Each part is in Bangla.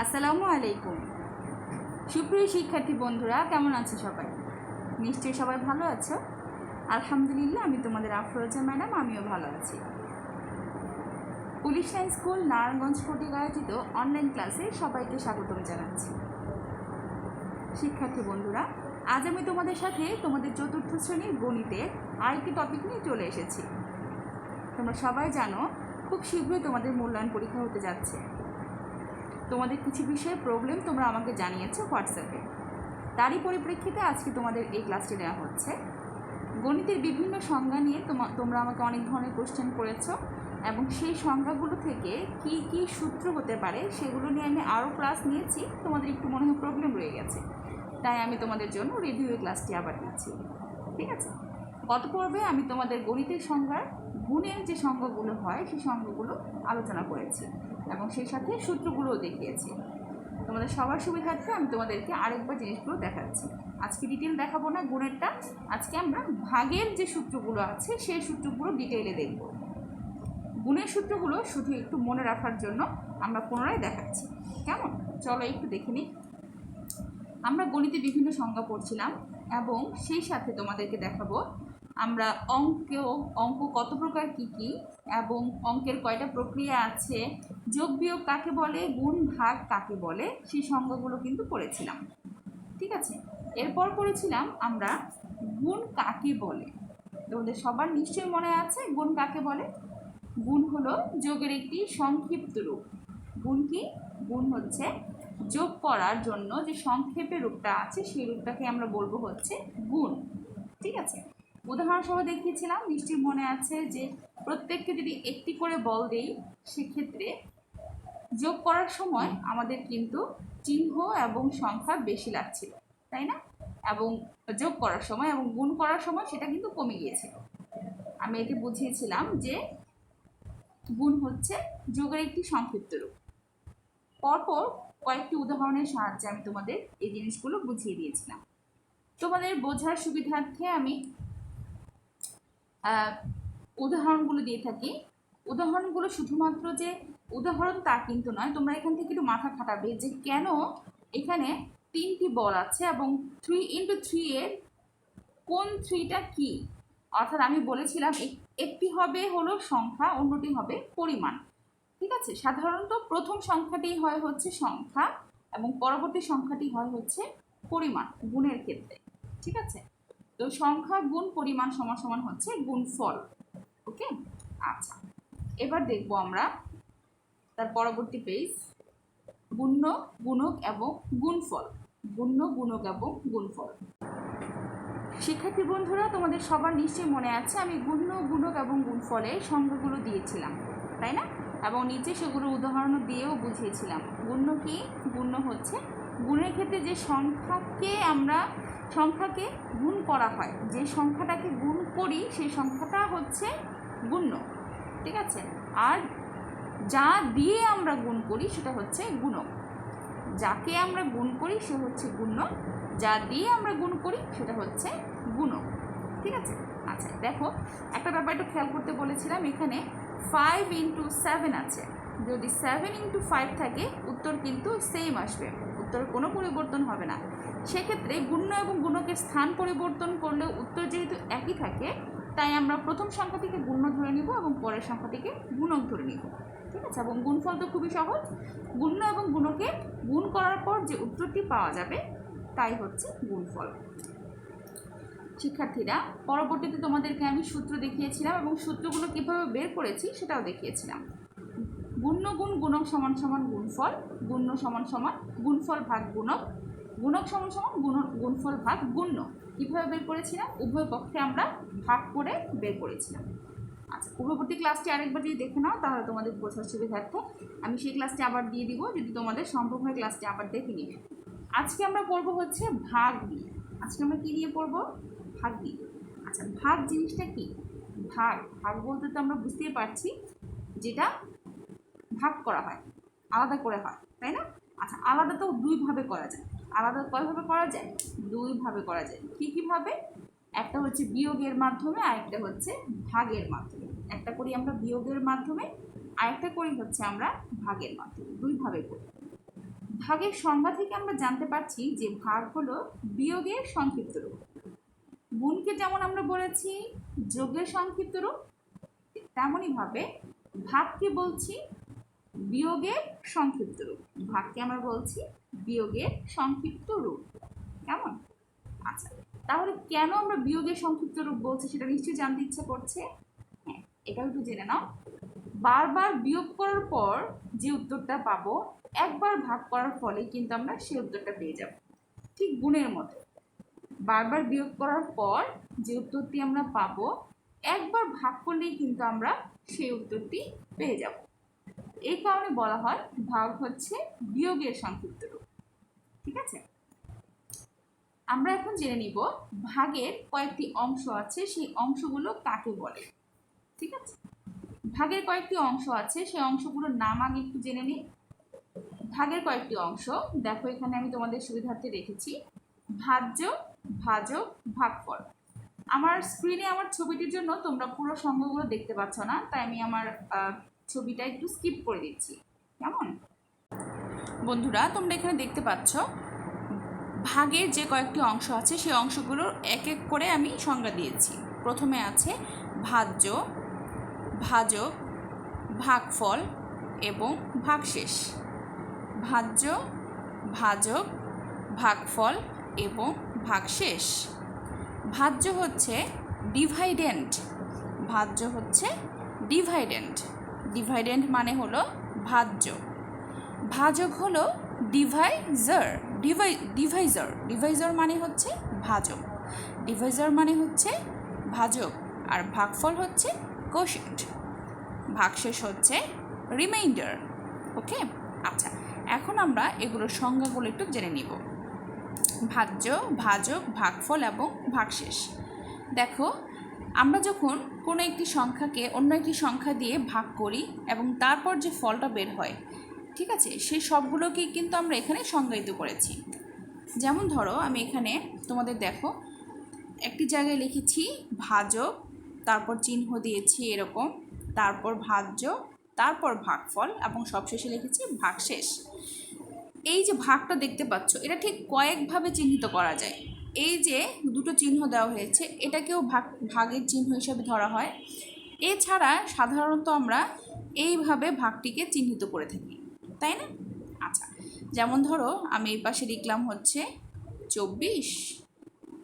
আসসালামু আলাইকুম। সুপ্রিয় শিক্ষার্থী বন্ধুরা, কেমন আছো সবাই? নিশ্চয়ই সবাই ভালো আছো। আলহামদুলিল্লাহ, আমি তোমাদের আফরোজা ম্যাডাম, আমিও ভালো আছি। পুলিশ লাইন স্কুল নারায়ণগঞ্জ কর্তৃক আয়োজিত অনলাইন ক্লাসে সবাইকে স্বাগতম জানাচ্ছি। শিক্ষার্থী বন্ধুরা, আজ আমি তোমাদের সাথে তোমাদের চতুর্থ শ্রেণীর গণিতের আরেকটি টপিক নিয়ে চলে এসেছি। তোমরা সবাই জানো, খুব শীঘ্রই তোমাদের মূল্যায়ন পরীক্ষা হতে যাচ্ছে। তোমাদের কিছু বিষয়ে প্রবলেম তোমরা আমাকে জানিয়েছো হোয়াটসঅ্যাপে। তারই পরিপ্রেক্ষিতে আজকে তোমাদের এই ক্লাসটি নেওয়া হচ্ছে। গণিতের বিভিন্ন সংজ্ঞা নিয়ে তোমরা আমাকে অনেক ধরনের কোশ্চেন করেছো, এবং সেই সংজ্ঞাগুলো থেকে কি কি সূত্র হতে পারে সেগুলো নিয়ে আমি আরও ক্লাস নিয়েছি। তোমাদের একটু মনে হয় প্রবলেম রয়ে গেছে, তাই আমি তোমাদের জন্য রিভিউ ক্লাসটি আবার দিচ্ছি। ঠিক আছে, গত পর্বে আমি তোমাদের গণিতের সংজ্ঞার গুণের যে সংজ্ঞাগুলো হয় সেই সংজ্ঞাগুলো আলোচনা করেছি এবং সেই সাথে সূত্রগুলোও দেখিয়েছি। তোমাদের সবার সুবিধার্থে আমি তোমাদেরকে আরেকবার জিনিসগুলো দেখাচ্ছি। আজকে ডিটেল দেখাবো না গুণেরটা, আজকে আমরা ভাগের যে সূত্রগুলো আছে সেই সূত্রগুলো ডিটেইলে দেখব। গুণের সূত্রগুলো শুধু একটু মনে রাখার জন্য আমরা পুনরায় দেখাচ্ছি। কেমন? চলো একটু দেখে নিই। আমরা গণিতে বিভিন্ন সংজ্ঞা পড়ছিলাম এবং সেই সাথে তোমাদেরকে দেখাবো আমরা অঙ্ক কত প্রকার কী কী, এবং অঙ্কের কয়টা প্রক্রিয়া আছে, যোগ বিয়োগ কাকে বলে, গুণ ভাগ কাকে বলে, সেই সংজ্ঞাগুলো কিন্তু পড়েছিলাম। ঠিক আছে, এরপর পড়েছিলাম আমরা গুণ কাকে বলে। তোমাদের সবার নিশ্চয়ই মনে আছে গুণ কাকে বলে। গুণ হলো যোগের একটি সংক্ষিপ্ত রূপ। গুণ কি? গুণ হচ্ছে যোগ করার জন্য যে সংক্ষেপে রূপটা আছে সেই রূপটাকে আমরা বলবো হচ্ছে গুণ। ঠিক আছে, উদাহরণসহ দেখিয়েছিলাম, নিশ্চয়ই মনে আছে যে প্রত্যেককে যদি একটি করে বল দেই সেক্ষেত্রে যোগ করার সময় আমাদের কিন্তু চিহ্ন এবং সংখ্যা বেশি লাগছিল, তাই না? এবং যোগ করার সময় এবং গুণ করার সময় সেটা কিন্তু কমে গিয়েছিল। আমি এটি বুঝিয়েছিলাম যে গুণ হচ্ছে যোগের একটি সংক্ষিপ্ত রূপ। পরপর কয়েকটি উদাহরণের সাহায্যে আমি তোমাদের এই জিনিসগুলো বুঝিয়ে দিয়েছিলাম। তোমাদের বোঝার সুবিধার্থে আমি উদাহরণগুলো দিয়ে থাকি। উদাহরণগুলো শুধুমাত্র যে উদাহরণ তা কিন্তু নয়, তোমরা এখান থেকে একটু মাথা খাটাবে যে কেন এখানে 3টি বল আছে এবং 3x3 এর কোন 3টা কি। অর্থাৎ আমি বলেছিলাম একটি হবে হলো সংখ্যা, অন্যটি হবে পরিমাণ। ঠিক আছে, সাধারণত প্রথম সংখ্যাটি হয় হচ্ছে সংখ্যা এবং পরবর্তী সংখ্যাটি হয় হচ্ছে পরিমাণ গুণের ক্ষেত্রে। ঠিক আছে, তো সংখ্যা গুণ পরিমাণ সমান সমান হচ্ছে গুণফল। ওকে, আচ্ছা, এবার দেখব আমরা তার পরবর্তী পেজ, গুণ্য, গুণক এবং গুণফল। গুণ্য, গুণক এবং গুণফল। শিক্ষার্থী বন্ধুরা, তোমাদের সবার নিশ্চয়ই মনে আছে আমি গুণ্য, গুণক এবং গুণফলের সংজ্ঞাগুলো দিয়েছিলাম, তাই না? এবং নিচে সেগুলো উদাহরণ দিয়েও বুঝিয়েছিলাম। গুণ্য কি? গুণ্য হচ্ছে গুণের ক্ষেত্রে যে সংখ্যাকে গুণ করা হয়, যে সংখ্যাটাকে গুণ করি সেই সংখ্যাটা হচ্ছে গুণ্য। ঠিক আছে, আর যা দিয়ে আমরা গুণ করি সেটা হচ্ছে গুণক। যাকে আমরা গুণ করি সে হচ্ছে গুণ্য, যা দিয়ে আমরা গুণ করি সেটা হচ্ছে গুণক। ঠিক আছে, আচ্ছা দেখো, একটা ব্যাপার একটু খেয়াল করতে বলেছিলাম। এখানে 5 × 7 আছে। যদি 7 × 5 থাকে উত্তর কিন্তু সেম আসবে, উত্তরের কোনো পরিবর্তন হবে না। সেক্ষেত্রে গুণ্য এবং গুণকের স্থান পরিবর্তন করলেও উত্তর যেহেতু একই থাকে, তাই আমরা প্রথম সংখ্যাটিকে গুণ্য ধরে নিব এবং পরের সংখ্যাটিকে গুণক ধরে নিব। ঠিক আছে, এবং গুণফল তো খুবই সহজ। গুণ্য এবং গুণকে গুণ করার পর যে উত্তরটি পাওয়া যাবে তাই হচ্ছে গুণফল। শিক্ষার্থীরা, পরবর্তীতে তোমাদেরকে আমি সূত্র দেখিয়েছিলাম এবং সূত্রগুলো কীভাবে বের করেছি সেটাও দেখিয়েছিলাম। গুণ্য গুণ গুণক সমান সমান গুণফল, গুণ্য সমান সমান গুণফল ভাগ গুণক, গুণক সমান সমান গুণফল ভাগ গুণ্য। কীভাবে বের করেছিলাম? উভয় পক্ষে আমরা ভাগ করে বের করেছিলাম। আচ্ছা, পূর্ববর্তী ক্লাসটি আরেকবার যদি দেখে নাও তাহলে তোমাদের বোঝার সুবিধার্থে আমি সেই ক্লাসটি আবার দিয়ে দিব, যদি তোমাদের সম্ভব হয় ক্লাসটি আবার দেখে নিবে। আজকে আমরা পড়বো হচ্ছে ভাগ নিয়ে। আজকে আমরা কী নিয়ে পড়বো? ভাগ নিয়ে। আচ্ছা, ভাগ জিনিসটা কি? ভাগ বলতে তো আমরা বুঝতেই পারছি যেটা ভাগ করা হয়, আলাদা করে হয়, তাই না? আচ্ছা, আলাদা তো দুইভাবে করা যায়। আলাদা কয়ভাবে করা যায়? দুইভাবে করা যায়। কীভাবে? একটা হচ্ছে বিয়োগের মাধ্যমে, আরেকটা হচ্ছে ভাগের মাধ্যমে। একটা করি আমরা বিয়োগের মাধ্যমে, আরেকটা করি হচ্ছে আমরা ভাগের মাধ্যমে। দুইভাবে করি। ভাগের সংজ্ঞা থেকে আমরা জানতে পারছি যে ভাগ হলো বিয়োগের সংক্ষিপ্ত রূপ। গুণকে যেমন আমরা বলেছি যোগের সংক্ষিপ্ত রূপ, তেমনইভাবে ভাগকে বলছি বিয়োগের সংক্ষিপ্ত রূপ। ভাগকে আমরা বলছি বিয়োগের সংক্ষিপ্ত রূপ। কেমন? আচ্ছা, তাহলে কেন আমরা বিয়োগের সংক্ষিপ্ত রূপ বলছি সেটা নিশ্চয়ই জানতে ইচ্ছে করছে। হ্যাঁ, এটাও একটু জেনে নাও। বারবার বিয়োগ করার পর যে উত্তরটা পাবো, একবার ভাগ করার ফলে কিন্তু আমরা সেই উত্তরটা পেয়ে যাব। ঠিক গুণের মতো, বারবার বিয়োগ করার পর যে উত্তরটি আমরা পাবো, একবার ভাগ করলেই কিন্তু আমরা সেই উত্তরটি পেয়ে যাব। এই কারণে বলা হয় ভাগ হচ্ছে বিয়োগের সংক্ষিপ্ত রূপ। ঠিক আছে, আমরা এখন জেনে নিব ভাগের কয়েকটি অংশ আছে, সেই অংশগুলো কাকে বলে। ঠিক আছে, ভাগের কয়েকটি অংশ আছে, সেই অংশগুলোর নাম আগে একটু জেনে নিই। ভাগের কয়েকটি অংশ দেখো, এখানে আমি তোমাদের সুবিধার্থে রেখেছি ভাজ্য, ভাজক, ভাগফল। আমার স্ক্রিনে আমার ছবিটির জন্য তোমরা পুরো সংখ্যাগুলো দেখতে পাচ্ছ না, তাই আমি আমার ছবিটা একটু স্কিপ করে দিচ্ছি। কেমন বন্ধুরা, তোমরা এখানে দেখতে পাচ্ছ ভাগের যে কয়েকটি অংশ আছে সেই অংশগুলোর এক এক করে আমি সংজ্ঞা দিয়েছি। প্রথমে আছে ভাজ্য, ভাজক, ভাগফল এবং ভাগশেষ। ভাজ্য, ভাজক, ভাগফল এবং ভাগশেষ। ভাজ্য হচ্ছে ডিভাইডেন্ট। ভাজ্য হচ্ছে ডিভাইডেন্ট। ডিভাইডেন্ট মানে হলো ভাজ্য। ভাজক হলো ডিভাইজার। ডিভাইজার ডিভাইজার মানে হচ্ছে ভাজক। ডিভাইজার মানে হচ্ছে ভাজক। আর ভাগফল হচ্ছে কোশেন্ট। ভাগশেষ হচ্ছে রিমাইন্ডার। ওকে, আচ্ছা, এখন আমরা এগুলোর সংজ্ঞাগুলো একটু জেনে নিব। ভাজ্য, ভাজক, ভাগফল এবং ভাগশেষ। দেখো, আমরা যখন কোনো একটি সংখ্যাকে অন্য একটি সংখ্যা দিয়ে ভাগ করি এবং তারপর যে ফলটা বের হয়, ঠিক আছে, সেই সবগুলোকেই কিন্তু আমরা এখানে সংজ্ঞায়িত করেছি। যেমন ধরো, আমি এখানে তোমাদের দেখো একটি জায়গায় লিখেছি ভাজক, তারপর চিহ্ন দিয়েছি এরকম, তারপর ভাজ্য, তারপর ভাগফল এবং সবশেষে লিখেছি ভাগশেষ। এই যে ভাগটা দেখতে পাচ্ছ, এটা ঠিক কয়েকভাবে চিহ্নিত করা যায়। এই যে দুটো চিহ্ন দেওয়া হয়েছে, এটাকেও ভাগের চিহ্ন হিসেবে ধরা হয়। এছাড়া সাধারণত আমরা এইভাবে ভাগটিকে চিহ্নিত করে থাকি, তাই না? আচ্ছা, যেমন ধরো আমি এই পাশে লিখলাম হচ্ছে 24,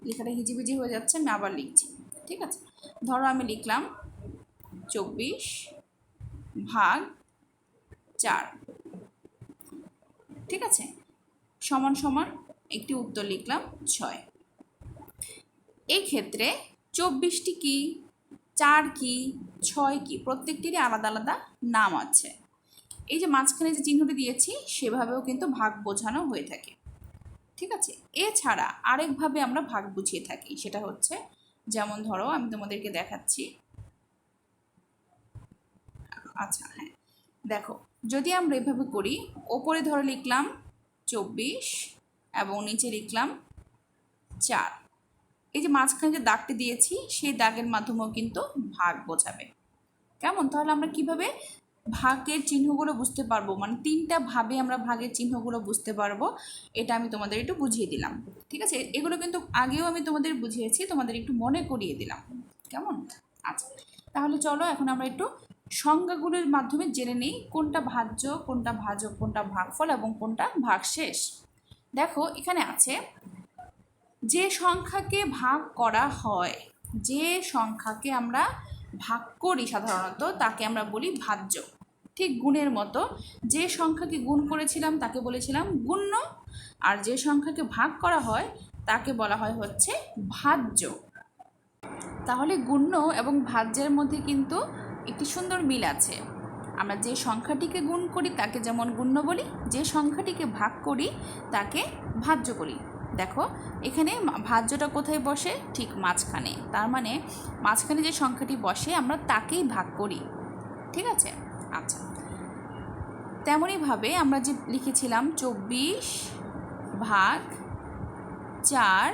লেখাটা হিজিবিজি হয়ে যাচ্ছে, আমি আবার লিখছি। ঠিক আছে, ধরো আমি লিখলাম 24 ভাগ 4। ঠিক আছে, সমান সমান একটি উত্তর লিখলাম 6। এই ক্ষেত্রে 24টি কি, 4 কি, 6 কি, প্রত্যেকটিরই আলাদা আলাদা নাম আছে। এই যে মাঝখানে যে চিহ্নটি দিয়েছি সেভাবেও কিন্তু ভাগ বোঝানো হয়ে থাকে। ঠিক আছে, এছাড়া আরেকভাবে আমরা ভাগ বুঝিয়ে থাকি, সেটা হচ্ছে, যেমন ধরো আমি তোমাদেরকে দেখাচ্ছি। আচ্ছা, হ্যাঁ, দেখো, যদি আমরা এভাবে করি, ওপরে ধরে লিখলাম 24 এবং নিচে লিখলাম 4, এই যে মাঝখানে যে দাগটি দিয়েছি সেই দাগের মাধ্যমেও কিন্তু ভাগ বোঝাবে। কেমন? তাহলে আমরা কিভাবে ভাগের চিহ্নগুলো বুঝতে পারবো, মানে 3টা ভাবে আমরা ভাগের চিহ্নগুলো বুঝতে পারবো, এটা আমি তোমাদের একটু বুঝিয়ে দিলাম। ঠিক আছে, এগুলো কিন্তু আগেও আমি তোমাদের বুঝিয়েছি, তোমাদের একটু মনে করিয়ে দিলাম। কেমন? আচ্ছা, তাহলে চলো এখন আমরা একটু সংজ্ঞাগুলোর মাধ্যমে জেনে নিই কোনটা ভাজ্য, কোনটা ভাজক, কোনটা ভাগফল এবং কোনটা ভাগশেষ। দেখো, এখানে আছে যে সংখ্যাকে ভাগ করা হয়, যে সংখ্যাকে আমরা ভাগ করি সাধারণত তাকে আমরা বলি ভাজ্য। ঠিক গুণের মতো, যে সংখ্যাকে গুণ করেছিলাম তাকে বলেছিলাম গুণ্য, আর যে সংখ্যাকে ভাগ করা হয় তাকে বলা হয় হচ্ছে ভাজ্য। তাহলে গুণ্য এবং ভাজ্যের মধ্যে কিন্তু একটি সুন্দর মিল আছে। আমরা যে সংখ্যাটিকে গুণ করি তাকে যেমন গুণ্য বলি, যে সংখ্যাটিকে ভাগ করি তাকে ভাজ্য বলি। দেখো, এখানে ভাজ্যটা কোথায় বসে? ঠিক মাঝখানে। তার মানে মাঝখানে যে সংখ্যাটি বসে আমরা তাকেই ভাগ করি। ঠিক আছে, আচ্ছা, তেমনইভাবে আমরা যে লিখেছিলাম 24 ভাগ 4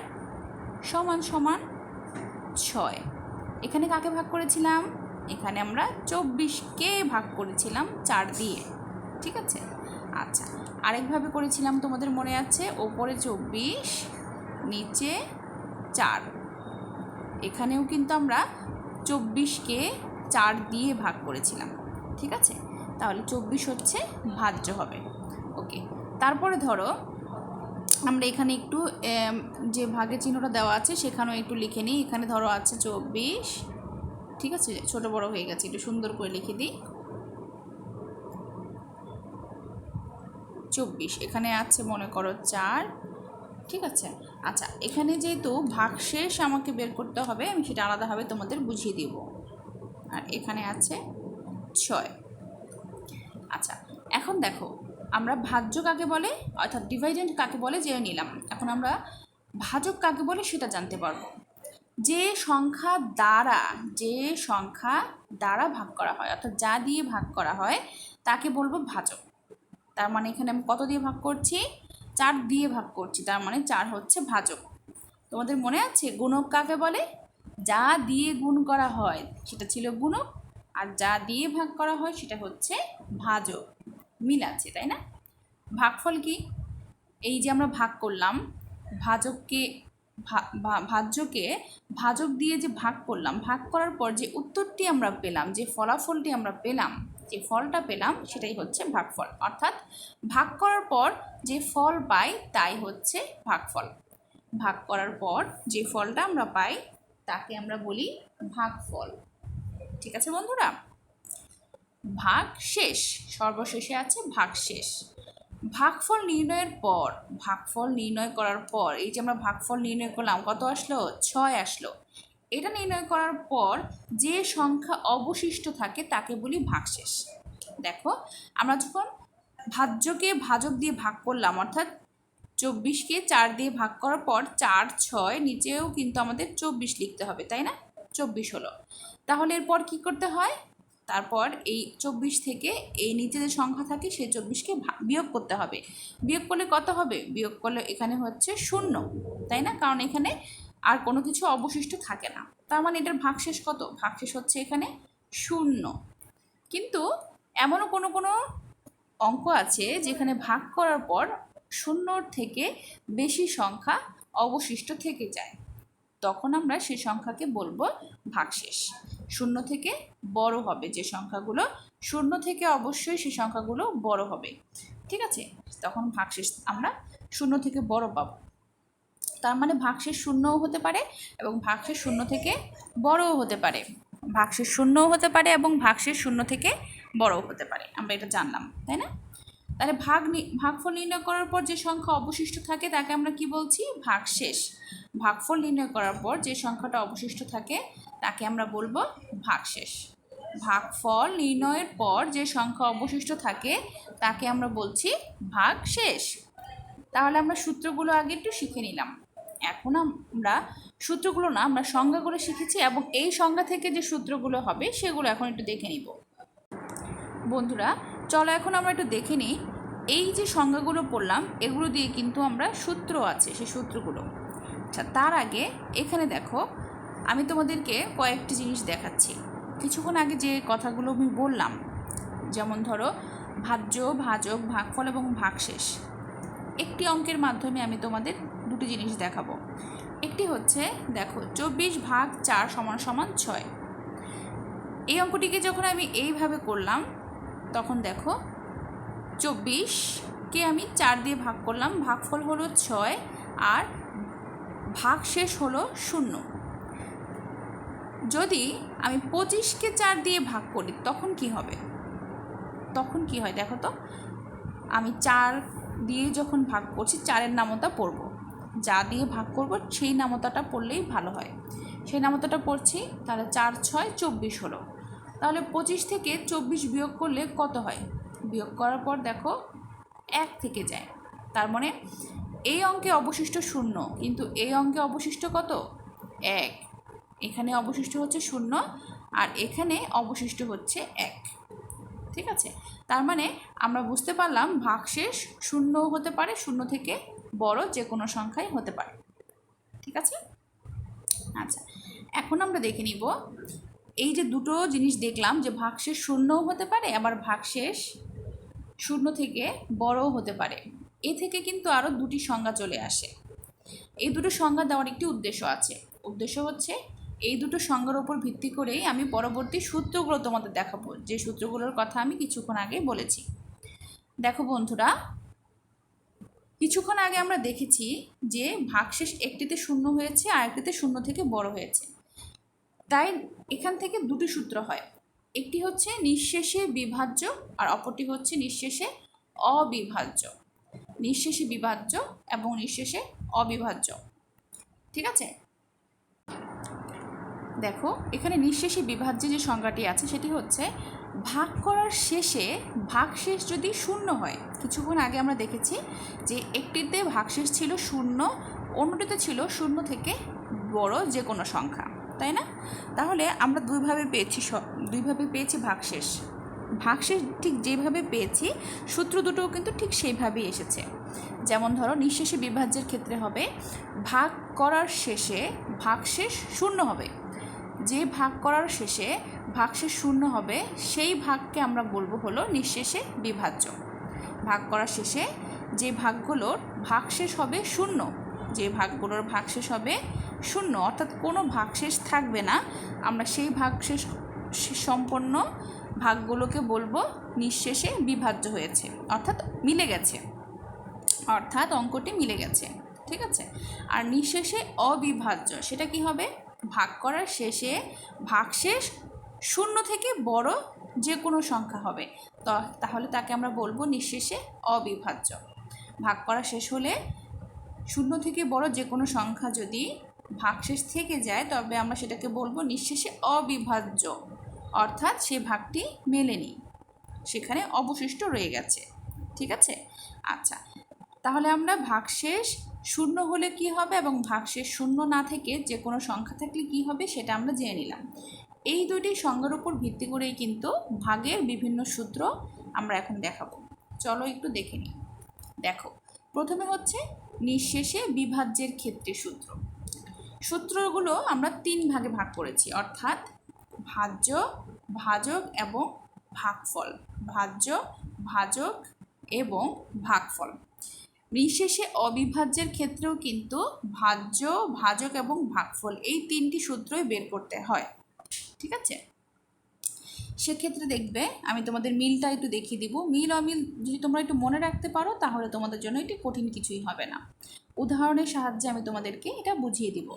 সমান সমান 6, এখানে কাকে ভাগ করেছিলাম? এখানে আমরা 24কে ভাগ করেছিলাম 4 দিয়ে। ঠিক আছে, আচ্ছা, আরেকভাবে করেছিলাম, তোমাদের মনে আছে, ওপরে 24, নিচে 4। এখানেও কিন্তু আমরা 24কে 4 দিয়ে ভাগ করেছিলাম। ঠিক আছে, তাহলে 24 হচ্ছে ভাজ্য হবে। ওকে, তারপরে ধরো আমরা এখানে একটু যে ভাগের চিহ্নটা দেওয়া আছে সেখানেও একটু লিখে নিই। এখানে ধরো আছে 24, ঠিক আছে, ছোট বড় হয়ে গেছে, একটু সুন্দর করে লিখে দিই। 24, এখানে আছে মনে করো 4। ঠিক আছে, আচ্ছা, এখানে যেহেতু ভাগশেষ আমাকে বের করতে হবে, আমি সেটা আলাদাভাবে তোমাদের বুঝিয়ে দিব। আর এখানে আছে 6। আচ্ছা, এখন দেখো আমরা ভাজ্য কাকে বলে অর্থাৎ ডিভাইডেন্ড কাকে বলে জেনে নিলাম। এখন আমরা ভাজক কাকে বলে সেটা জানতে পারবো। যে সংখ্যা দ্বারা ভাগ করা হয় অর্থাৎ যা দিয়ে ভাগ করা হয় তাকে বলবো ভাজক। তার মানে এখানে আমি কত দিয়ে ভাগ করছি? 4 দিয়ে ভাগ করছি, তার মানে 4 হচ্ছে ভাজক। তোমাদের মনে আছে গুণক কাকে বলে? যা দিয়ে গুণ করা হয় সেটা ছিল গুণক, আর যা দিয়ে ভাগ করা হয় সেটা হচ্ছে ভাজক। মিল আছে, তাই না? ভাগফল কি? এই যে আমরা ভাগ করলাম, ভাজককে ভাজ্যকে ভাজক দিয়ে যে ভাগ করলাম, ভাগ করার পর যে উত্তরটি আমরা পেলাম, যে ফলাফলটি আমরা পেলাম, যে ফলটা পেলাম সেটাই হচ্ছে ভাগফল। অর্থাৎ ভাগ করার পর যে ফল পাই তাই হচ্ছে ভাগফল। ভাগ করার পর যে ফলটা আমরা পাই তাকে আমরা বলি ভাগফল। ঠিক আছে বন্ধুরা? ভাগশেষ, সর্বশেষে আছে ভাগশেষ। ভাগফল নির্ণয়ের পর, ভাগফল নির্ণয় করার পর, এই যে আমরা ভাগফল নির্ণয় করলাম, কত আসলো? 6 আসলো। এটা নির্ণয় করার পর যে সংখ্যা অবশিষ্ট থাকে তাকে বলি ভাগশেষ। দেখো, আমরা যখন ভাজ্যকে ভাজক দিয়ে ভাগ করলাম, অর্থাৎ 24কে 4 দিয়ে ভাগ করার পর 4, 6, নিচেও কিন্তু আমাদের 24 লিখতে হবে, তাই না? 24 হলো। তাহলে এরপর কি করতে হয়? তারপর এই 24 থেকে এই নিচে যে সংখ্যা থাকে সেই 24কে বিয়োগ করতে হবে। বিয়োগ করলে কত হবে? বিয়োগ করলে এখানে হচ্ছে 0, তাই না? কারণ এখানে আর কোনো কিছু অবশিষ্ট থাকে না। তার মানে এটার ভাগশেষ কত? ভাগশেষ হচ্ছে এখানে 0। কিন্তু এমনও কোনো অঙ্ক আছে যেখানে ভাগ করার পর 0 থেকে বেশি সংখ্যা অবশিষ্ট থেকে যায়, তখন আমরা সেই সংখ্যাকে বলবো ভাগশেষ। 0 থেকে বড় হবে যে সংখ্যাগুলো, 0 থেকে অবশ্যই সেই সংখ্যাগুলো বড় হবে। ঠিক আছে, তখন ভাগশেষ আমরা 0 থেকে বড় পাবো। তার মানে ভাগশেষ 0ও হতে পারে এবং ভাগশেষ 0 থেকে বড়ও হতে পারে। ভাগশেষ 0ও হতে পারে এবং ভাগশেষ 0 থেকে বড়ও হতে পারে। আমরা এটা জানলাম, তাই না? তাহলে ভাগফল নির্ণয় করার পর যে সংখ্যা অবশিষ্ট থাকে তাকে আমরা কি বলছি? ভাগশেষ। ভাগফল নির্ণয় করার পর যে সংখ্যাটা অবশিষ্ট থাকে তাকে আমরা বলবো ভাগশেষ। ভাগফল নির্ণয়ের পর যে সংখ্যা অবশিষ্ট থাকে তাকে আমরা বলছি ভাগশেষ। তাহলে আমরা সূত্রগুলো আগে একটু শিখে নিলাম। এখন আমরা সূত্রগুলো না, আমরা সংজ্ঞাগুলো শিখেছি এবং এই সংজ্ঞা থেকে যে সূত্রগুলো হবে সেগুলো এখন একটু দেখে নিব। বন্ধুরা, চলো এখন আমরা একটু দেখে নিই। এই যে সংজ্ঞাগুলো পড়লাম এগুলো দিয়ে কিন্তু আমরা সূত্র আছে, সেই সূত্রগুলো। আচ্ছা, তার আগে এখানে দেখো, আমি তোমাদেরকে কয়েকটি জিনিস দেখাচ্ছি। কিছুক্ষণ আগে যে কথাগুলো আমি বললাম, যেমন ধরো ভাজ্য, ভাজক, ভাগফল এবং ভাগশেষ, একটি অঙ্কের মাধ্যমে আমি তোমাদের দুটি জিনিস দেখাবো। একটি হচ্ছে, দেখো 24 ভাগ 4 = 6। এই অঙ্কটিকে যখন আমি এইভাবে করলাম তখন দেখো 24কে আমি 4 দিয়ে ভাগ করলাম, ভাগফল হলো 6 আর ভাগশেষ হলো 0। যদি আমি 25কে 4 দিয়ে ভাগ করি তখন কি হবে? তখন কি হয় দেখো তো, আমি 4 দিয়ে যখন ভাগ করছি 4-এর নামতা পড়ব, যা দিয়ে ভাগ করব সেই নামতাটা পড়লেই ভালো হয়। সেই নামতাটা পড়ছি, তাহলে 4, 6, 24 হলো। তাহলে 25 থেকে 24 বিয়োগ করলে কত হয়? বিয়োগ করার পর দেখো 1 থেকে যায়। তার মানে এই অঙ্কে অবশিষ্ট 0, কিন্তু এই অঙ্কে অবশিষ্ট কত? 1। এখানে অবশিষ্ট হচ্ছে 0 আর এখানে অবশিষ্ট হচ্ছে 1। ঠিক আছে, তার মানে আমরা বুঝতে পারলাম ভাগশেষ 0 হতে পারে, 0 থেকে বড় যে কোনো সংখ্যাই হতে পারে। ঠিক আছে, আচ্ছা, এখন আমরা দেখে নিব এই যে দুটো জিনিস দেখলাম, যে ভাগশেষ 0ও হতে পারে আবার ভাগশেষ শূন্য থেকে বড়ও হতে পারে। এ থেকে কিন্তু আরও দুটি সংজ্ঞা চলে আসে। এই দুটো সংজ্ঞা দেওয়ার একটি উদ্দেশ্য আছে। উদ্দেশ্য হচ্ছে এই দুটো সংজ্ঞার উপর ভিত্তি করেই আমি পরবর্তী সূত্রগুলো তোমাদের দেখাবো, যে সূত্রগুলোর কথা আমি কিছুক্ষণ আগে বলেছি। দেখো বন্ধুরা, কিছুক্ষণ আগে আমরা দেখেছি যে ভাগশেষ একটিতে শূন্য হয়েছে আর একটিতে শূন্য থেকে বড় হয়েছে। তাই এখান থেকে দুটি সূত্র হয়, একটি হচ্ছে নিঃশেষে বিভাজ্য আর অপরটি হচ্ছে নিঃশেষে অবিভাজ্য। নিঃশেষে বিভাজ্য এবং নিঃশেষে অবিভাজ্য, ঠিক আছে। দেখো এখানে নিঃশেষে বিভাজ্য যে সংজ্ঞাটি আছে সেটি হচ্ছে ভাগ করার শেষে ভাগশেষ যদি শূন্য হয়। কিছুক্ষণ আগে আমরা দেখেছি যে একটিতে ভাগশেষ ছিল শূন্য, অন্যটিতে ছিল শূন্য থেকে বড় যে কোনো সংখ্যা, তাই না? তাহলে আমরা দুইভাবে পেয়েছি ভাগশেষ। ভাগশেষ ঠিক যেভাবে পেয়েছি সূত্র দুটোও কিন্তু ঠিক সেইভাবেই এসেছে। যেমন ধরো নিঃশেষে বিভাজ্যের ক্ষেত্রে হবে ভাগ করার শেষে ভাগশেষ শূন্য হবে। যে ভাগ করার শেষে ভাগশেষ শূন্য হবে সেই ভাগকে আমরা বলবো হলো নিঃশেষে বিভাজ্য। ভাগ করার শেষে যে ভাগগুলোর ভাগশেষ হবে শূন্য, যে ভাগগুলোর ভাগশেষ হবে শূন্য অর্থাৎ কোনো ভাগশেষ থাকবে না, আমরা সেই ভাগশেষ সম্পন্ন ভাগগুলোকে বলবো নিঃশেষে বিভাজ্য হয়েছে, অর্থাৎ মিলে গেছে, অর্থাৎ অঙ্কটি মিলে গেছে, ঠিক আছে। আর নিঃশেষে অবিভাজ্য সেটা কি হবে? ভাগ করার শেষে ভাগশেষ শূন্য থেকে বড় যে কোনো সংখ্যা হবে, তাহলে তাকে আমরা বলবো নিঃশেষে অবিভাজ্য। ভাগ করা শেষ হলে শূন্য থেকে বড় যে কোনো সংখ্যা যদি ভাগশেষ থেকে যায় তবে আমরা সেটাকে বলবো নিঃশেষে অবিভাজ্য, অর্থাৎ সে ভাগটি মেলেনি, সেখানে অবশিষ্ট রয়ে গেছে, ঠিক আছে। আচ্ছা, তাহলে আমরা ভাগশেষ শূন্য হলে কি হবে এবং ভাগশেষ শূন্য না থেকে যে কোনো সংখ্যা থাকলে কি হবে সেটা আমরা জেনে নিলাম। এই দুটি সংজ্ঞার উপর ভিত্তি করেই কিন্তু ভাগের বিভিন্ন সূত্র আমরা এখন দেখাবো। চলো একটু দেখে নিই। দেখো, প্রথমে হচ্ছে নিঃশেষে বিভাজ্যের ক্ষেত্রে সূত্র। সূত্রগুলো আমরা তিন ভাগে ভাগ করেছি, অর্থাৎ ভাজ্য, ভাজক এবং ভাগফল। ভাজ্য, ভাজক এবং ভাগফল। নিঃশেষে অবিভাজ্যের ক্ষেত্রেও কিন্তু ভাজ্য, ভাজক এবং ভাগফল এই তিনটি সূত্রই বের করতে হয়, ঠিক আছে। সেক্ষেত্রে দেখবে আমি তোমাদের মিলটা একটু দেখিয়ে দিব। মিল অমিল যদি তোমরা একটু মনে রাখতে পারো তাহলে তোমাদের জন্য এটি কঠিন কিছুই হবে না। উদাহরণের সাহায্যে আমি তোমাদেরকে এটা বুঝিয়ে দিব।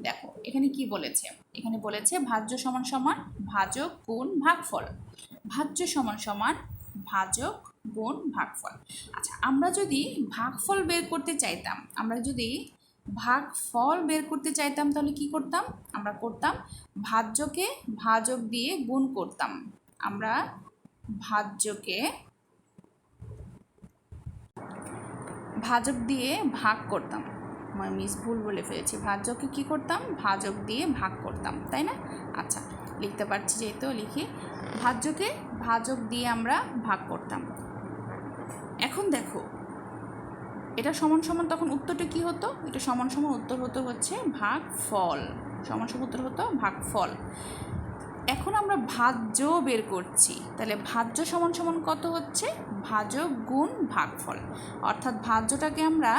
দেখো এখানে কি বলেছে, এখানে বলেছে ভাজ্য সমান সমান ভাজক গুণ ভাগফল। ভাজ্য সমান সমান ভাজক গুণ ভাগফল। আচ্ছা, আমরা যদি ভাগফল বের করতে চাইতাম, ভাগফল বের করতে চাইতাম তাহলে কি করতাম? আমরা করতাম ভাজ্যকে ভাজক দিয়ে গুণ করতাম। আমরা ভাজ্যকে ভাজক দিয়ে ভাগ করতাম। মিস ভুল বলে ফেলেছি, ভাজ্যকে কি করতাম? ভাজক দিয়ে ভাগ করতাম, তাই না? আচ্ছা, লিখতে পারছি যেহেতু লিখি, ভাজ্যকে ভাজক দিয়ে আমরা ভাগ করতাম। এখন দেখো এটা সমান সমান তখন উত্তরটা কি হতো? এটা সমান সমান উত্তর হচ্ছে ভাগফল। সমান সমান উত্তর হতো ভাগফল। এখন আমরা ভাজ্য বের করছি, তাহলে ভাজ্য সমান সমান কত হচ্ছে? ভাজক গুণ ভাগফল। অর্থাৎ ভাজ্যটাকে আমরা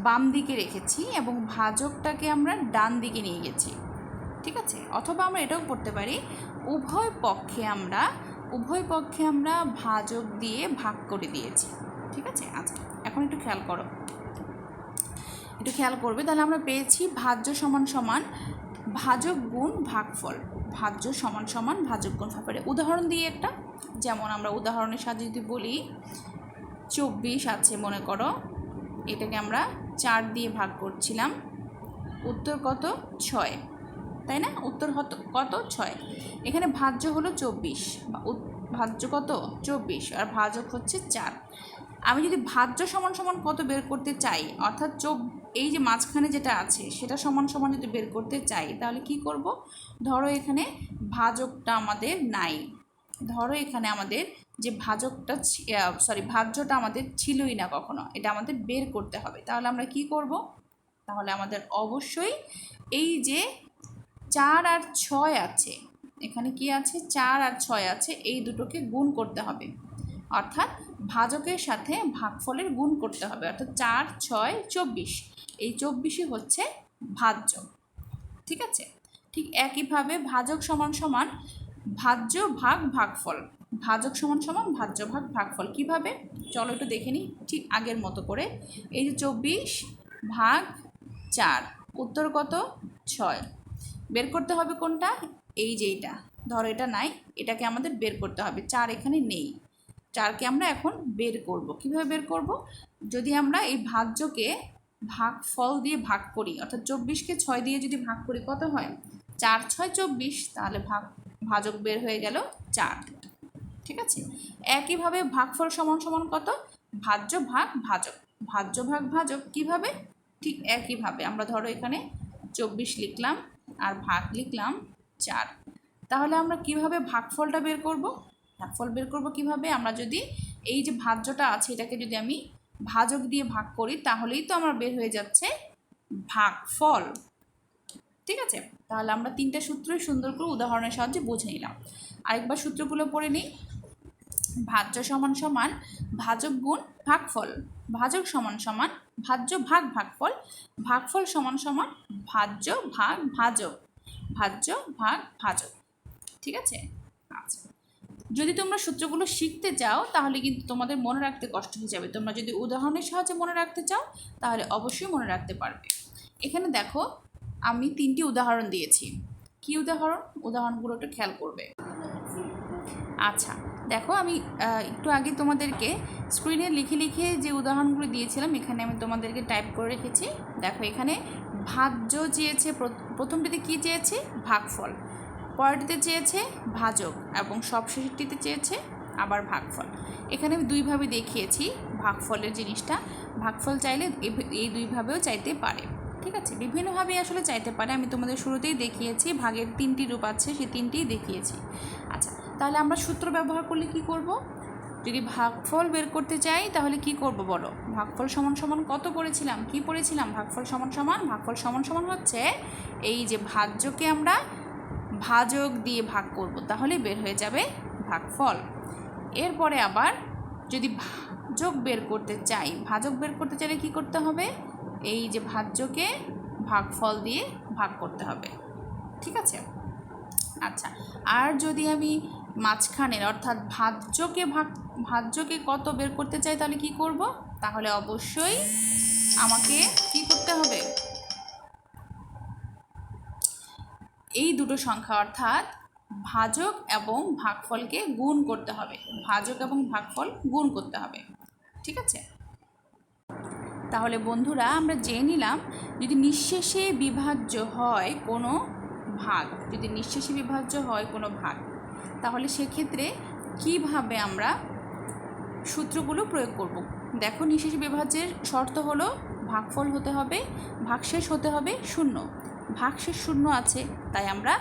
বাম দিকে রেখেছি এবং ভাজকটাকে আমরা ডান দিকে নিয়ে গেছি, ঠিক আছে। অথবা আমরা এটাও করতে পারি উভয় পক্ষে আমরা ভাজক দিয়ে ভাগ করে দিয়েছি, ঠিক আছে। আচ্ছা, এখন একটু খেয়াল করবে, তাহলে আমরা পেয়েছি ভাজ্য সমান সমান ভাজক গুণ ভাগফল। ভাজ্য সমান সমান ভাজক গুণ ভাগফল। উদাহরণ দিয়ে একটা, যেমন আমরা উদাহরণের সাহায্যে যদি বলি 24 আছে মনে করো, এটাকে আমরা 4 দিয়ে ভাগ করছিলাম, উত্তর কত? 6, তাই না? উত্তর কত? 6। এখানে ভাজ্য হলো 24, ভাজ্য কত? 24 আর ভাজক হচ্ছে 4। আমি যদি ভাজ্য সমান সমান কত বের করতে চাই, অর্থাৎ এই যে মাঝখানে যেটা আছে সেটা সমান সমান যদি বের করতে চাই তাহলে কি করব? ধরো এখানে ভাজকটা আমাদের নাই, ধরো এখানে আমাদের যে ভাজ্যটা আমাদের ছিলই না কখনো, এটা আমাদের বের করতে হবে। তাহলে আমরা কি করব? তাহলে আমাদের অবশ্যই এই যে 4 আর 6 আছে, এখানে কি আছে? 4 আর 6 আছে, এই দুটোকে গুণ করতে হবে। অর্থাৎ ভাজকের সাথে ভাগফলের গুণ করতে হবে, অর্থাৎ 4, 6, 24। এই 24ই হচ্ছে ভাজ্য। ঠিক আছে, ঠিক একইভাবে ভাজক সমান সমান ভাজ্য ভাগ ভাগফল, ভাজক সমান সমান ভাজ্য ভাগ ভাগফল। কিভাবে চলো একটু দেখে নিই, ঠিক আগের মতো করে। এই যে 24 ভাগ 4, উত্তর কত? 6। বের করতে হবে কোনটা? এই যে এটা, ধরো এটা নাই, এটাকে আমাদের বের করতে হবে। 4 এখানে নেই, 4কে আমরা এখন বের করব। কিভাবে বের করব? যদি আমরা এই ভাজ্যকে ভাগফল দিয়ে ভাগ করি, অর্থাৎ 24কে 6 দিয়ে যদি ভাগ করি কত হয়? 4, 6, 24, তাহলে ভাজক বের হয়ে গেল 4। ঠিক আছে, একইভাবে ভাগফল সমান সমান কত? ভাজ্য ভাগ ভাজক, ভাজ্য ভাগ ভাজক। কিভাবে? ঠিক একইভাবে আমরা ধরো এখানে 24 লিখলাম আর ভাগ লিখলাম 4। তাহলে আমরা কিভাবে ভাগফলটা বের করব? ভাগফল বের করব কিভাবে? আমরা যদি এই যে ভাজ্যটা আছে এটাকে যদি আমি ভাজক দিয়ে ভাগ করি তাহলেই তো আমার বের হয়ে যাচ্ছে ভাগফল। ঠিক আছে, তাহলে আমরা 3টা সূত্রই সুন্দর করে উদাহরণের সাহায্যে বুঝে নিলাম। আরেকবার সূত্রগুলো পড়ে নিই। ভাজ্য সমান সমান ভাজক গুণ ভাগফল, ভাজক সমান সমান ভাজ্য ভাগ ভাগফল, ভাগফল সমান সমান ভাজ্য ভাগ ভাজক, ভাজ্য ভাগ ভাজক। ঠিক আছে, আচ্ছা, যদি তোমরা সূত্রগুলো শিখতে চাও তাহলে কিন্তু তোমাদের মনে রাখতে কষ্ট হয়ে যাবে। তোমরা যদি উদাহরণের সাহায্যে মনে রাখতে চাও তাহলে অবশ্যই মনে রাখতে পারবে। এখানে দেখো আমি 3টি উদাহরণ দিয়েছি। কি উদাহরণ? উদাহরণগুলো একটু খেয়াল করবে। আচ্ছা দেখো, আমি একটু আগে তোমাদেরকে স্ক্রিনে লিখে লিখে যে উদাহরণগুলো দিয়েছিলাম এখানে আমি তোমাদেরকে টাইপ করে রেখেছি। দেখো এখানে ভাজ্য চেয়েছে, প্রথমটিতে কি চেয়েছে? ভাগফল, পরেরটিতে চেয়েছে ভাজক এবং সবশেষটিতে চেয়েছে আবার ভাগফল। এখানে আমি দুইভাবে দেখিয়েছি ভাগফলের জিনিসটা। ভাগফল চাইলে এই দুইভাবেও চাইতে পারে। ঠিক আছে, বিভিন্নভাবে আসলে চাইতে পারে। আমি তোমাদের শুরুতেই দেখিয়েছি ভাগের 3টি রূপ আছে, সেই 3টিই দেখিয়েছি। আচ্ছা, তাহলে আমরা সূত্র ব্যবহার করলে কি করব? যদি ভাগফল বের করতে চাই তাহলে কি করব বলো? ভাগফল সমান সমান কত পড়েছিলাম? কি পড়েছিলাম? ভাগফল সমান সমান হচ্ছে এই যে ভাজ্যকে আমরা ভাজক দিয়ে ভাগ করব, তাহলে বের হয়ে যাবে ভাগফল। এরপরে আবার যদি ভাজক বের করতে চাইলে কি করতে হবে? এই যে ভাজ্যকে ভাগফল দিয়ে ভাগ করতে হবে। ঠিক আছে, আচ্ছা, আর যদি আমি মাঝখানের অর্থাৎ ভাজ্যকে কত বের করতে চাই তাহলে কি করব? তাহলে অবশ্যই আমাকে কি করতে হবে? এই দুটো সংখ্যা অর্থাৎ ভাজক এবং ভাগফলকে গুণ করতে হবে, ভাজক এবং ভাগফল গুণ করতে হবে। ঠিক আছে, তাহলে বন্ধুরা আমরা জেনে নিলাম যদি নিঃশেষে বিভাজ্য হয় কোনো ভাগ, তাহলে সেক্ষেত্রে কিভাবে আমরা সূত্রগুলো প্রয়োগ করব। দেখো, নিঃশেষে বিভাজ্যের শর্ত হলো ভাগফল হতে হবে, ভাগশেষ হতে হবে 0। ভাগশেষ 0 আছে, তাই আমরা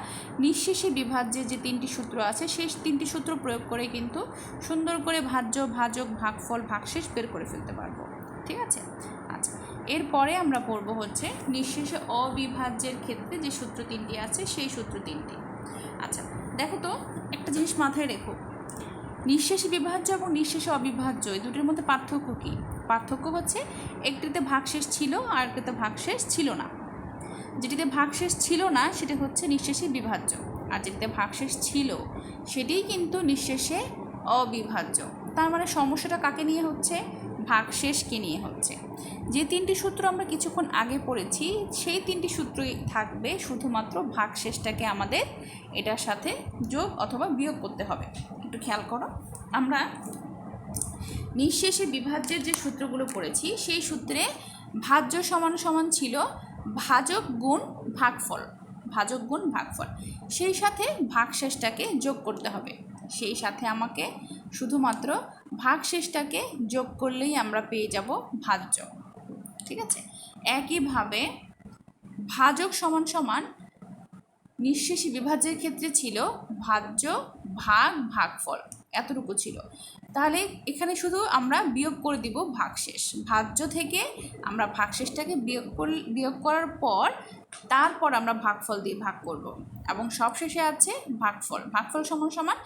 নিঃশেষে বিভাজ্যের যে 3টি সূত্র আছে সেই 3টি সূত্র প্রয়োগ করে কিন্তু সুন্দর করে ভাজ্য, ভাজক, ভাগফল, ভাগশেষ বের করে ফেলতে পারবো। ঠিক আছে, আচ্ছা, এরপরে আমরা পড়ব হচ্ছে নিঃশেষে অবিভাজ্যের ক্ষেত্রে যে সূত্র 3টি আছে সেই সূত্র 3টি। আচ্ছা দেখো তো, একটা জিনিস মাথায় রেখো, নিঃশেষে বিভাজ্য এবং নিঃশেষে অবিভাজ্য এই দুটির মধ্যে পার্থক্য কী? পার্থক্য হচ্ছে একটিতে ভাগশেষ ছিল আর একটিতে ভাগশেষ ছিল না। যেটিতে ভাগশেষ ছিল না সেটি হচ্ছে নিঃশেষে বিভাজ্য, আর যেটিতে ভাগশেষ ছিল সেটিই কিন্তু নিঃশেষে অবিভাজ্য। তার মানে সমস্যাটা কাকে নিয়ে হচ্ছে? ভাগশেষকে নিয়ে হচ্ছে। যে 3টি সূত্র আমরা কিছুক্ষণ আগে পড়েছি সেই 3টি সূত্রই থাকবে, শুধুমাত্র ভাগশেষটাকে আমাদের এটার সাথে যোগ অথবা বিয়োগ করতে হবে। একটু খেয়াল করো, আমরা নিঃশেষে বিভাজ্যের যে সূত্রগুলো পড়েছি সেই সূত্রে ভাজ্য সমান সমান ছিল ভাজক গুণ ভাগফল, সেই সাথে ভাগশেষটাকে যোগ করতে হবে। সেই সাথে আমাকে শুধুমাত্র ভাগশেষটাকে যোগ করলেই আমরা পেয়ে যাব ভাজ্য। ঠিক আছে, একইভাবে ভাজক সমান সমান নিঃশেষে বিভাজ্যের ক্ষেত্রে ছিল ভাজ্য ভাগ ভাগফল, এতটুকু ছিল। তাহলে এখানে শুধু আমরা বিয়োগ করে দিব ভাগশেষ, ভাজ্য থেকে আমরা ভাগশেষটাকে বিয়োগ করার পর তারপর আমরা ভাগফল দিয়ে ভাগ করব এবং সবশেষে আছে ভাগফল সমান সমান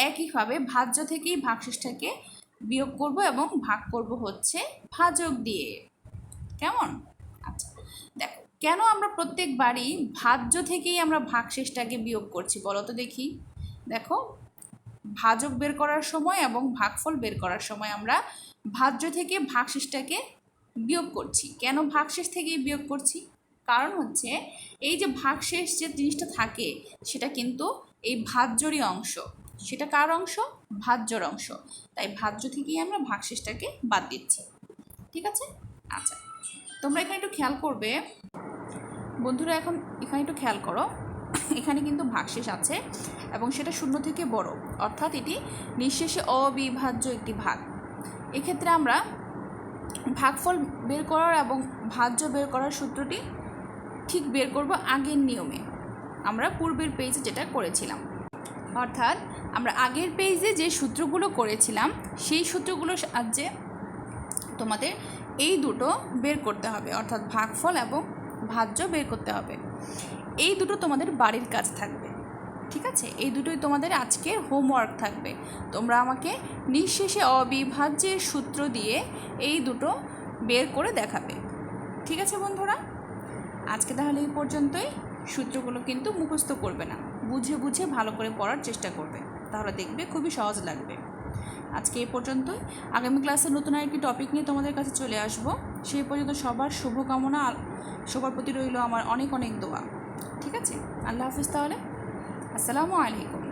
একইভাবে ভাজ্য থেকেই ভাগশেষটাকে বিয়োগ করব এবং ভাগ করব হচ্ছে ভাজক দিয়ে। কেমন? আচ্ছা, দেখো কেন আমরা প্রত্যেকবারই ভাজ্য থেকেই আমরা ভাগশেষটাকে বিয়োগ করছি বলো তো দেখি। দেখো, ভাজক বের করার সময় এবং ভাগফল বের করার সময় আমরা ভাজ্য থেকে ভাগশেষটাকে বিয়োগ করছি। কেন ভাগশেষ থেকেই বিয়োগ করছি? কারণ হচ্ছে এই যে ভাগশেষ যে জিনিসটা থাকে সেটা কিন্তু এই ভাজ্যরই অংশ। সেটা কার অংশ? ভাজ্যর অংশ। তাই ভাজ্য থেকেই আমরা ভাগশেষটাকে বাদ দিচ্ছি। ঠিক আছে? আচ্ছা, তোমরা এখানে একটু খেয়াল করবে বন্ধুরা, এখন এখানে একটু খেয়াল করো, এখানে কিন্তু ভাগশেষ আছে এবং সেটা শূন্য থেকে বড়, অর্থাৎ এটি নিঃশেষে অবিভাজ্য একটি ভাগ। এক্ষেত্রে আমরা ভাগফল বের করার এবং ভাজ্য বের করার সূত্রটি ঠিক বের করব আগের নিয়মে, আমরা পূর্বের পেজে যেটা করেছিলাম। অর্থাৎ আমরা আগের পেজে যে সূত্রগুলো করেছিলাম সেই সূত্রগুলোর সাহায্যে তোমাদের এই দুটো বের করতে হবে, অর্থাৎ ভাগফল এবং ভাজ্য বের করতে হবে। এই দুটো তোমাদের বাড়ির কাজ থাকবে। ঠিক আছে? এই দুটোই তোমাদের আজকের হোমওয়ার্ক থাকবে। তোমরা আমাকে নিঃশেষে অবিভাজ্যের সূত্র দিয়ে এই দুটো বের করে দেখাবে। ঠিক আছে বন্ধুরা? আজকে তাহলে এই পর্যন্তই। সূত্রগুলো কিন্তু মুখস্থ করবে না, বুঝে বুঝে ভালো করে পড়ার চেষ্টা করবে, তাহলে দেখবে খুবই সহজ লাগবে। আজকে এই পর্যন্তই। আগামী ক্লাসে নতুন আরেকটি টপিক নিয়ে তোমাদের কাছে চলে আসব। সেই পর্যন্ত সবার শুভকামনা, সবার প্রতি রইল আমার অনেক অনেক দোয়া। ঠিক আছে? আল্লাহ হাফিজ তাহলে। আসসালামু আলাইকুম।